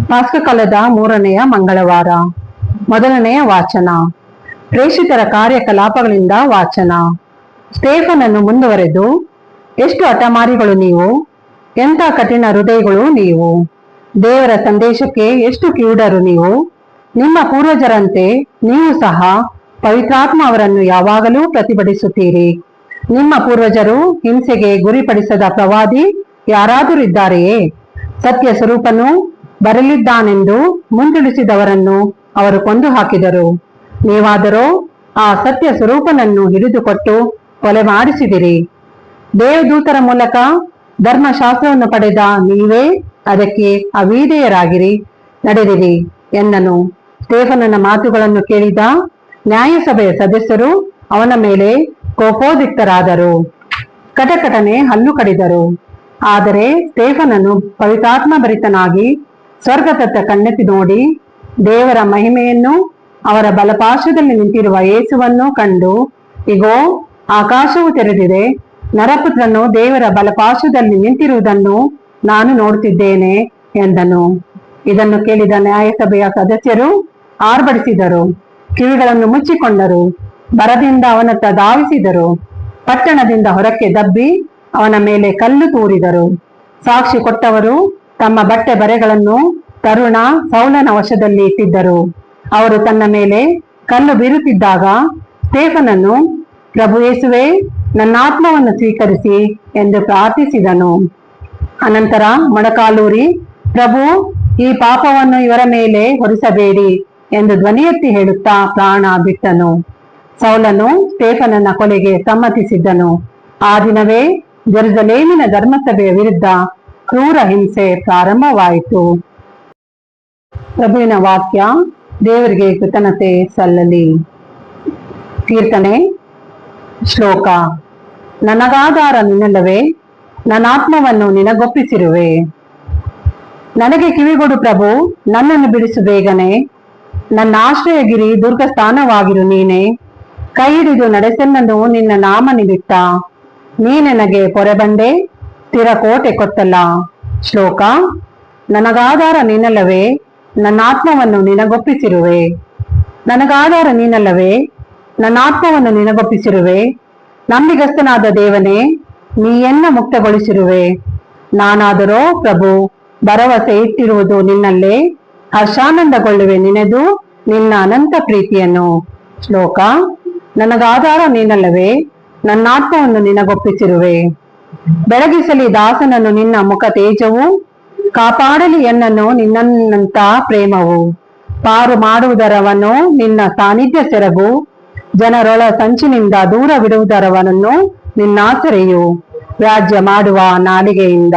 ಪಾಸ್ಕಕಾಲದ 3ನೆಯ ಮಂಗಳವಾರ. ಮೊದಲನೆಯ ವಾಚನ. ಪ್ರೇಷಿತರ ಕಾರ್ಯಕಲಾಪಗಳಿಂದ ವಾಚನ. ಸ್ಟೇಫನನ್ನು ಮುಂದುವರೆದು, ಎಷ್ಟು ಹಠಮಾರಿಗಳು ನೀವು, ಎಂಥ ಕಠಿಣ ಹೃದಯಗಳು ನೀವು, ದೇವರ ಸಂದೇಶಕ್ಕೆ ಎಷ್ಟು ಕಿವುಡರು ನೀವು. ನಿಮ್ಮ ಪೂರ್ವಜರಂತೆ ನೀವು ಸಹ ಪವಿತ್ರಾತ್ಮ ಅವರನ್ನು ಯಾವಾಗಲೂ ಪ್ರತಿಭಟಿಸುತ್ತೀರಿ. ನಿಮ್ಮ ಪೂರ್ವಜರು ಹಿಂಸೆಗೆ ಗುರಿಪಡಿಸದ ಪ್ರವಾದಿ ಯಾರಾದರೂ ಇದ್ದಾರೆಯೇ? ಸತ್ಯ ಸ್ವರೂಪನು ಬರಲಿದ್ದಾನೆಂದು ಮುಂತಿಳಿಸಿದವರನ್ನು ಅವರು ಕೊಂದು ಹಾಕಿದರು. ನೀವಾದರೋ ಆ ಸತ್ಯ ಸ್ವರೂಪನನ್ನು ಹಿಡಿದುಕೊಟ್ಟು ಕೊಲೆ ಮಾಡಿಸಿದಿರಿ. ದೇವದೂತರ ಮೂಲಕ ಧರ್ಮಶಾಸ್ತ್ರವನ್ನು ಪಡೆದ ನೀವೇ ಅದಕ್ಕೆ ಅವಿಧೇಯರಾಗಿರಿ ನಡೆದಿರಿ ಎಂದನು. ಸ್ಟೇಫನನ ಮಾತುಗಳನ್ನು ಕೇಳಿದ ನ್ಯಾಯಸಭೆಯ ಸದಸ್ಯರು ಅವನ ಮೇಲೆ ಕೋಪೋದ್ರಿಕ್ತರಾದರು, ಕಟಕಟನೆ ಹಲ್ಲು ಕಡಿದರು. ಆದರೆ ಸ್ಟೇಫನನು ಪವಿತ್ರಾತ್ಮ ಭರಿತನಾಗಿ ಸ್ವರ್ಗದತ್ತ ಕಣ್ಣೆತ್ತಿ ನೋಡಿ ದೇವರ ಮಹಿಮೆಯನ್ನು, ಅವರ ಬಲಪಾರ್ಶ್ವದಲ್ಲಿ ನಿಂತಿರುವ ಯೇಸುವನ್ನು ಕಂಡು, ಇಗೋ, ಆಕಾಶವು ತೆರೆದಿದೆ, ನರಪುತ್ರನು ದೇವರ ಬಲಪಾರ್ಶ್ವದಲ್ಲಿ ನಿಂತಿರುವುದನ್ನು ನಾನು ನೋಡುತ್ತಿದ್ದೇನೆ ಎಂದನು. ಇದನ್ನು ಕೇಳಿದ ನ್ಯಾಯಸಭೆಯ ಸದಸ್ಯರು ಆರ್ಭಟಿಸಿದರು, ಕಿವಿಗಳನ್ನು ಮುಚ್ಚಿಕೊಂಡರು, ಭರದಿಂದ ಅವನತ್ತ ಧಾವಿಸಿದರು, ಪಟ್ಟಣದಿಂದ ಹೊರಕ್ಕೆ ದಬ್ಬಿ ಅವನ ಮೇಲೆ ಕಲ್ಲು ತೂರಿದರು. ಸಾಕ್ಷಿ ಕೊಟ್ಟವರು ತಮ್ಮ ಬಟ್ಟೆ ಬರೆಗಳನ್ನು ತರುಣ ಸೌಲನ ವಶದಲ್ಲಿ ಇಟ್ಟಿದ್ದರು. ಅವರು ತನ್ನ ಮೇಲೆ ಕಲ್ಲು ಬೀರುತ್ತಿದ್ದಾಗ ಸ್ಟೇಫನನು, ಪ್ರಭು ಯೇಸುವೆ, ನನ್ನ ಆತ್ಮವನ್ನು ಸ್ವೀಕರಿಸಿ ಎಂದು ಪ್ರಾರ್ಥಿಸಿದನು. ಅನಂತರ ಮೊಣಕಾಲೂರಿ, ಪ್ರಭು, ಈ ಪಾಪವನ್ನು ಇವರ ಮೇಲೆ ಹೊರಿಸಬೇಡಿ ಎಂದು ಧ್ವನಿ ಎತ್ತಿ ಹೇಳುತ್ತಾ ಪ್ರಾಣ ಬಿಟ್ಟನು. ಸೌಲನು ಸ್ಟೇಫನನ ಕೊಲೆಗೆ ಸಮ್ಮತಿಸಿದ್ದನು. ಆ ದಿನವೇ ಜೆರುಸಲೇಮಿನ ಧರ್ಮಸಭೆಯ ವಿರುದ್ಧ ಕ್ರೂರ ಹಿಂಸೆ ಪ್ರಾರಂಭವಾಯಿತು. ಪ್ರಭುವಿನ ವಾಕ್ಯ. ದೇವರಿಗೆ ಕೃತಜ್ಞತೆ ಸಲ್ಲಲಿ. ಕೀರ್ತನೆ. ಶ್ಲೋಕ. ನನಗಾಧಾರ ನಿನ್ನಲ್ಲವೇ, ನನ್ನ ಆತ್ಮವನ್ನು ನಿನಗೊಪ್ಪಿಸಿರುವೆ. ನನಗೆ ಕಿವಿಗೊಡು ಪ್ರಭು, ನನ್ನನ್ನು ಬಿಡಿಸು ಬೇಗನೆ. ನನ್ನ ಆಶ್ರಯಗಿರಿ ದುರ್ಗ ಸ್ಥಾನವಾಗಿರು ನೀನೆ. ಕೈ ಹಿಡಿದು ನಡೆಸೆನ್ನನು ನಿನ್ನ ನಾಮ ನಿಮಿತ್ತ. ನೀ ನನಗೆ ಪೊರೆಬಂಡೆ, ಸ್ಥಿರ ಕೋಟೆ ಕೊತ್ತಲ. ಶ್ಲೋಕ. ನನಗಾಧಾರ ನೀನಲ್ಲವೇ, ನನ್ನ ಆತ್ಮವನ್ನು ನಿನಗೊಪ್ಪಿಸಿರುವೆ. ನನಗಾಧಾರ ನೀನಲ್ಲವೇ, ನನ್ನ ಆತ್ಮವನ್ನು ನಿನಗೊಪ್ಪಿಸಿರುವೆ. ನಂಬಿಗಸ್ತನಾದ ದೇವನೇ, ನೀಯನ್ನ ಮುಕ್ತಗೊಳಿಸಿರುವೆ. ನಾನಾದರೋ ಪ್ರಭು ಭರವಸೆ ಇಟ್ಟಿರುವುದು ನಿನ್ನಲ್ಲೇ, ಹರ್ಷಾನಂದಗೊಳ್ಳುವೆ ನೆನೆದು ನಿನ್ನ ಅನಂತ ಪ್ರೀತಿಯನ್ನು. ಶ್ಲೋಕ. ನನಗಾಧಾರ ನೀನಲ್ಲವೇ, ನನ್ನ ಆತ್ಮವನ್ನು ನಿನಗೊಪ್ಪಿಸಿರುವೆ. ಬೆಳಗಿಸಲಿ ದಾಸನನ್ನು ನಿನ್ನ ಮುಖ ತೇಜವು, ಕಾಪಾಡಲಿ ಎನ್ನನ್ನು ನಿನ್ನಂತ ಪ್ರೇಮವು. ಪಾರು ಮಾಡುವುದರವನು ನಿನ್ನ ಸಾನ್ನಿಧ್ಯ ಸೆರಗು, ಜನರೊಳ ಸಂಚಿನಿಂದ ದೂರವಿಡುವುದರವನನ್ನು ನಿನ್ನಾಸರೆಯು, ರಾಜ್ಯ ಮಾಡುವ ನಾಲಿಗೆಯಿಂದ.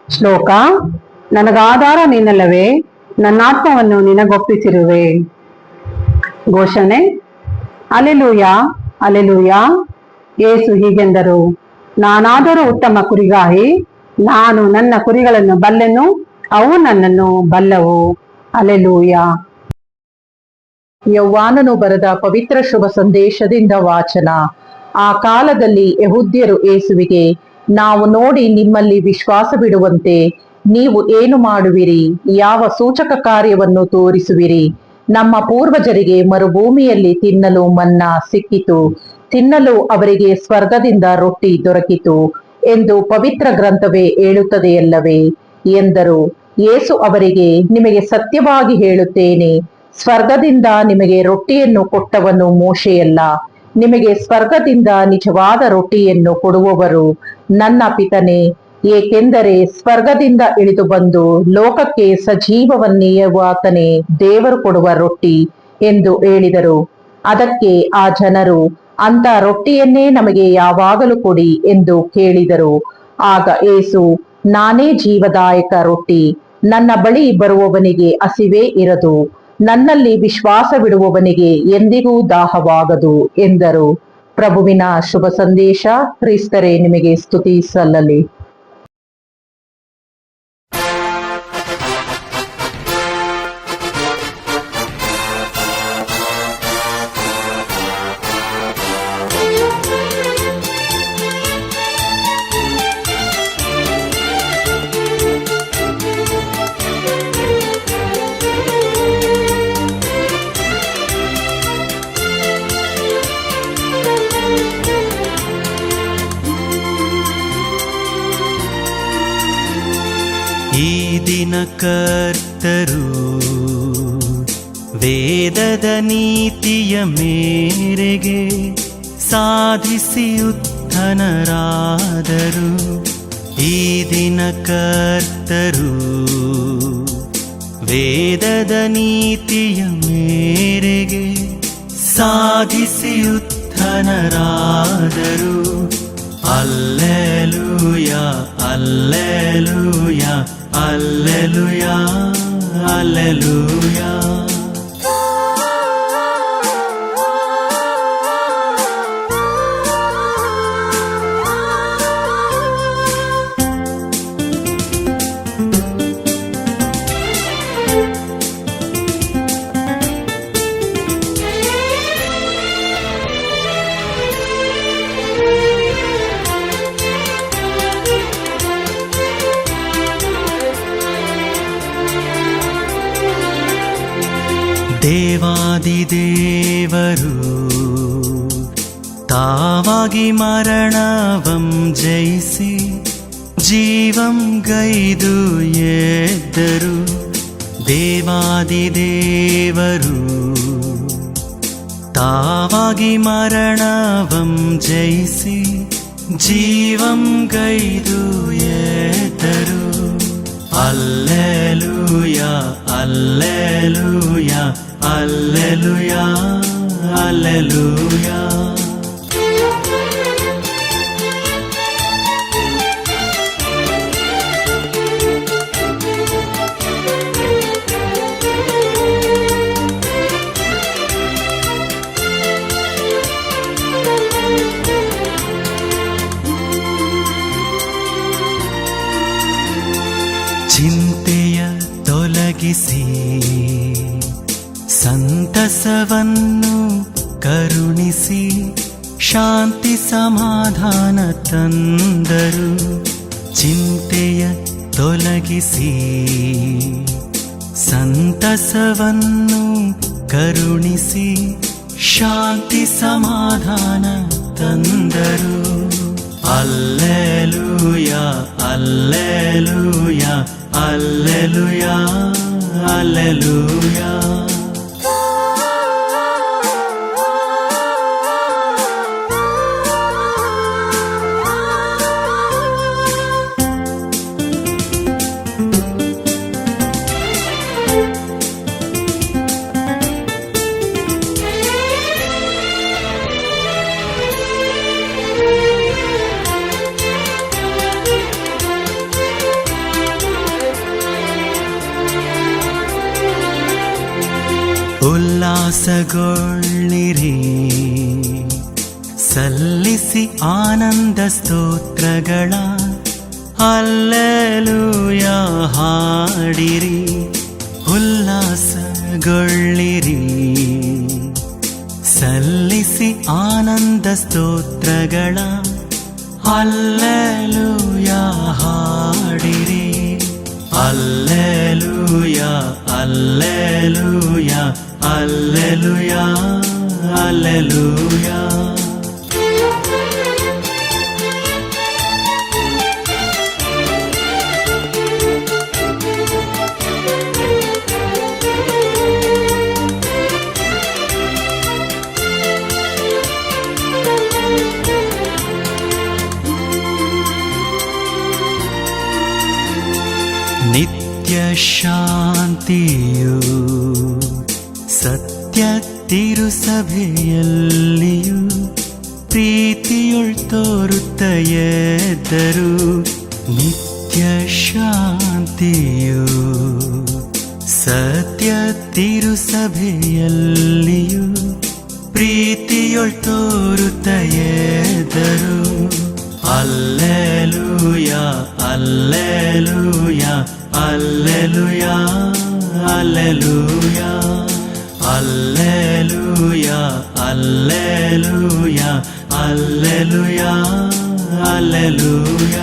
ಶ್ಲೋಕ. ನನಗಾಧಾರ ನೀನಲ್ಲವೇ, ನನ್ನ ಆತ್ಮವನ್ನು ನಿನಗೊಪ್ಪಿಸಿರುವೆ. ಘೋಷಣೆ. Alleluia, alleluia. ಯೇಸು ಹೀಗೆಂದರು, ನಾನಾದರೂ ಉತ್ತಮ ಕುರಿಗಾಹಿ, ನಾನು ನನ್ನ ಕುರಿಗಳನ್ನು ಬಲ್ಲೆನು, ಅವು ನನ್ನನ್ನು ಬಲ್ಲವು. ಅಲೆಲೂಯ. ಯೌವಾನನು ಬರೆದ ಪವಿತ್ರ ಶುಭ ಸಂದೇಶದಿಂದ ವಾಚನ. ಆ ಕಾಲದಲ್ಲಿ ಯೆಹೂದ್ಯರು ಯೇಸುವಿಗೆ, ನಾವು ನೋಡಿ ನಿಮ್ಮಲ್ಲಿ ವಿಶ್ವಾಸ ಬಿಡುವಂತೆ ನೀವು ಏನು ಮಾಡುವಿರಿ? ಯಾವ ಸೂಚಕ ಕಾರ್ಯವನ್ನು ತೋರಿಸುವಿರಿ? ನಮ್ಮ ಪೂರ್ವಜರಿಗೆ ಮರುಭೂಮಿಯಲ್ಲಿ ತಿನ್ನಲು ಮನ್ನಾ ಸಿಕ್ಕಿತು, ತಿನ್ನಲು ಅವರಿಗೆ ಸ್ವರ್ಗದಿಂದ ರೊಟ್ಟಿ ದೊರಕಿತು ಎಂದು ಪವಿತ್ರ ಗ್ರಂಥವೇ ಹೇಳುತ್ತದೆಯಲ್ಲವೇ ಎಂದರು. ಯೇಸು ಅವರಿಗೆ, ನಿಮಗೆ ಸತ್ಯವಾಗಿ ಹೇಳುತ್ತೇನೆ, ಸ್ವರ್ಗದಿಂದ ನಿಮಗೆ ರೊಟ್ಟಿಯನ್ನು ಕೊಟ್ಟವನು ಮೋಶೆಯಲ್ಲ, ನಿಮಗೆ ಸ್ವರ್ಗದಿಂದ ನಿಜವಾದ ರೊಟ್ಟಿಯನ್ನು ಕೊಡುವವರು ನನ್ನ ಪಿತನೇ. ಏಕೆಂದರೆ ಸ್ವರ್ಗದಿಂದ ಇಳಿದು ಬಂದು ಲೋಕಕ್ಕೆ ಸಜೀವವನ್ನೀಯುವಾತನೇ ದೇವರು ಕೊಡುವ ರೊಟ್ಟಿ ಎಂದು ಹೇಳಿದರು. ಅದಕ್ಕೆ ಆ ಜನರು, ಅಂತ ರೊಟ್ಟಿಯನ್ನೇ ನಮಗೆ ಯಾವಾಗಲೂ ಕೊಡಿ ಎಂದು ಕೇಳಿದರು. ಆಗ ಯೇಸು, ನಾನೇ ಜೀವದಾಯಕ ರೊಟ್ಟಿ, ನನ್ನ ಬಳಿ ಬರುವವನಿಗೆ ಹಸಿವೇ ಇರದು, ನನ್ನಲ್ಲಿ ವಿಶ್ವಾಸವಿಡುವವನಿಗೆ ಎಂದಿಗೂ ದಾಹವಾಗದು ಎಂದರು. ಪ್ರಭುವಿನ ಶುಭ ಸಂದೇಶ. ಕ್ರಿಸ್ತರೇ ನಿಮಗೆ ಸ್ತುತಿ ಸಲ್ಲಲಿ. ಈ ದಿನ ಕರ್ತರು ವೇದದ ನೀತಿಯ ಮೇರೆಗೆ ಸಾಧಿಸಿ ಉತ್ಥನರಾದರು. ಈ ದಿನ ಕರ್ತರು ವೇದದ ನೀತಿಯ ಮೇರೆಗೆ ಸಾಧಿಸಿ ಉತ್ಥನರಾದರು. ಅಲ್ಲೆಲೂಯ ಅಲ್ಲೆಲೂಯ ಅಲ್ಲೆಲೂಯ ಅಲ್ಲೆಲೂಯ. ದೇವಾದಿದೇವರು ತಾವಾಗಿ ಮರಣವಂ ಜಯಿಸಿ ಜೀವಂ ಗೈದು ಎದ್ದರು. ದೇವಾದಿದೇವರು ತಾವಾಗಿ ಮರಣವಂ ಜಯಿಸಿ ಜೀವಂ ಗೈದು ಎದ್ದರು. ಅಲ್ಲೆಲೂಯ ಅಲ್ಲೆಲೂಯ ಅಲ್ಲೆಲೂಯ ಅಲ್ಲೆಲೂಯ. ಚಿಂತೆಯ ತೊಲಗಿಸಿ ಸಂತಸವನ್ನು ಕರುಣಿಸಿ ಶಾಂತಿ ಸಮಾಧಾನ ತಂದರು. ಚಿಂತೆಯ ತೊಲಗಿಸಿ ಸಂತಸವನ್ನು ಕರುಣಿಸಿ ಶಾಂತಿ ಸಮಾಧಾನ ತಂದರು. ಅಲ್ಲೆಲೂಯ ಅಲ್ಲೆಲೂಯ ಅಲ್ಲೆಲೂಯ ಅಲ್ಲೆಲೂಯ. ಉಲ್ಲಾಸಗೊಳ್ಳಿರಿ, ಸಲ್ಲಿಸಿ ಆನಂದ ಸ್ತೋತ್ರಗಳ ಹಲ್ಲೆಲೂಯ ಹಾಡಿರಿ. ಉಲ್ಲಾಸಗೊಳ್ಳಿರಿ, ಸಲ್ಲಿಸಿ ಆನಂದ ಸ್ತೋತ್ರಗಳ ಹಲ್ಲೆಲೂಯ ಹಾಡಿರಿ. ಅಲ್ಲೆಲೂಯ ಅಲ್ಲೆಲೂಯ ಅಲ್ಲೆಲೂಯ ಅಲ್ಲೆಲೂಯ. ನಿತ್ಯ ಶಾಂತಿಯು ಸತ್ಯ ತಿರುಸಭೆಯಲ್ಲಿಯೂ ಪ್ರೀತಿಯುಳ್ ತೋರುತ್ತ ಎದ್ದರು. ನಿತ್ಯ ಶಾಂತಿಯು ಸತ್ಯ ತಿರುಸಭೆಯಲ್ಲಿಯೂ ಪ್ರೀತಿಯುಳ್ ತೋರುತ್ತ ಎದ್ದರು. ಅಲ್ಲೆಲೂಯ ಅಲ್ಲೆಲೂಯ ಅಲ್ಲೆಲೂಯ ಅಲ್ಲೆಲೂಯ ಅಲ್ಲೆಲೂಯ ಅಲ್ಲೆಲೂಯ ಅಲ್ಲೆಲೂಯ ಅಲ್ಲೆಲೂಯ.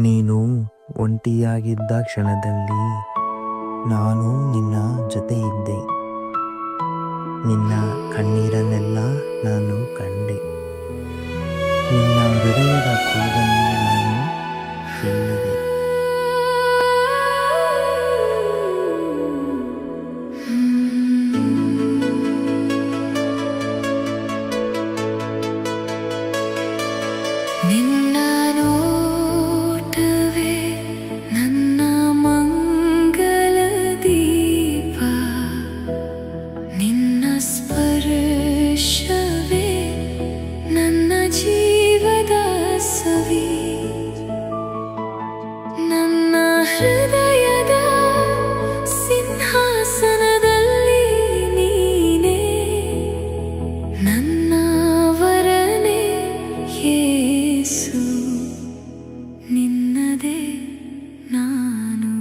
ನೀನು ಒಂಟಿಯಾಗಿದ್ದ ಕ್ಷಣದಲ್ಲಿ ನಾನು ನಿನ್ನ ಜೊತೆ ಇದ್ದೆ. ನಿನ್ನ ಕಣ್ಣೀರನ್ನೆಲ್ಲ ನಾನು ಕಂಡೆ. ನಿನ್ನ ನೋಟವೇ ನನ್ನ ಮಂಗಲ ದೀಪ, ನಿನ್ನ ಸ್ಪರ್ಶವೇ ನನ್ನ ಜೀವದ ಸವಿ, ನನ್ನ ಹೃದಯದ ಸಿಂಹಾಸನದಲ್ಲಿ ನೀನೇ ನನ್ನ ವರನೇ ಯೇಸು, ನಿನ್ನದೇ ನಾನು.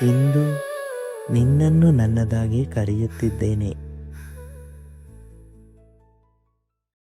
ಇಂದು ನಿನ್ನನ್ನು ನನ್ನದಾಗಿ ಕರೆಯುತ್ತಿದ್ದೇನೆ.